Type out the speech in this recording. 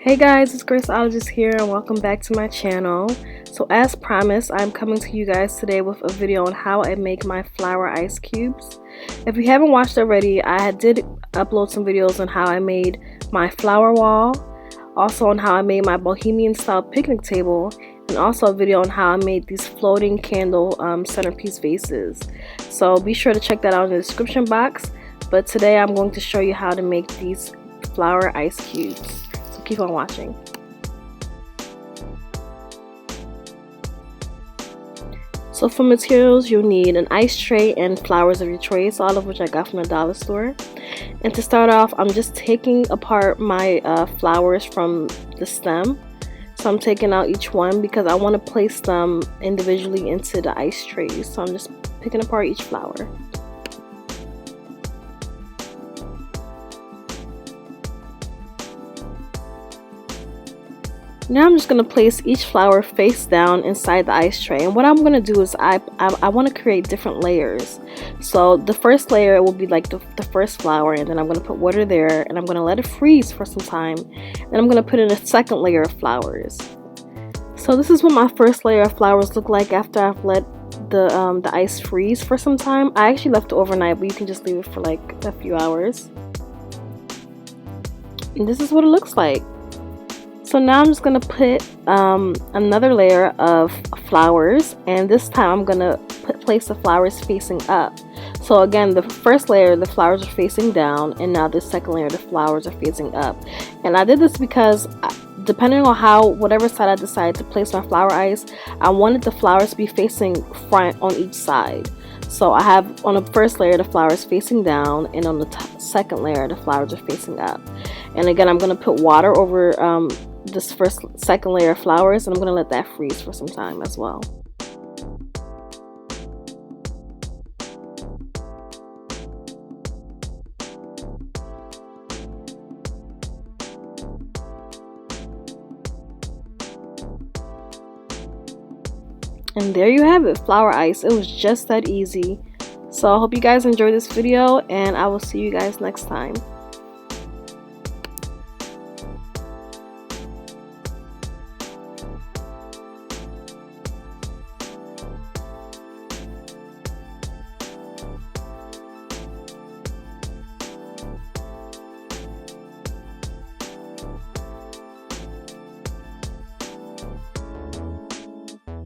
Hey guys, it's Graceologist here and welcome back to my channel. So as promised, I'm coming to you guys today with a video on how I make my flower ice cubes. If you haven't watched already, I did upload some videos on how I made my flower wall, also on how I made my Bohemian style picnic table, and also a video on how I made these floating candle centerpiece vases. So be sure to check that out in the description box. But today I'm going to show you how to make these flower ice cubes. Keep on watching. So for materials, you'll need an ice tray and flowers of your choice, all of which I got from the dollar store. And to start off, I'm just taking apart my flowers from the stem. So I'm taking out each one because I want to place them individually into the ice trays. So I'm just picking apart each flower. Now I'm just going to place each flower face down inside the ice tray, and what I'm going to do is I want to create different layers. So the first layer will be like the first flower, and then I'm going to put water there and I'm going to let it freeze for some time. Then I'm going to put in a second layer of flowers. So this is what my first layer of flowers look like after I've let the ice freeze for some time. I actually left it overnight, but you can just leave it for like a few hours. And this is what it looks like. So now I'm just going to put another layer of flowers, and this time I'm going to place the flowers facing up. So again, the first layer the flowers are facing down, and now the second layer the flowers are facing up. And I did this because depending on whatever side I decided to place my flower ice, I wanted the flowers to be facing front on each side. So I have on the first layer the flowers facing down, and on the second layer the flowers are facing up. And again, I'm going to put water over this second layer of flowers, and I'm going to let that freeze for some time as well. And there you have it, flower ice. It was just that easy. So I hope you guys enjoyed this video, and I will see you guys next time.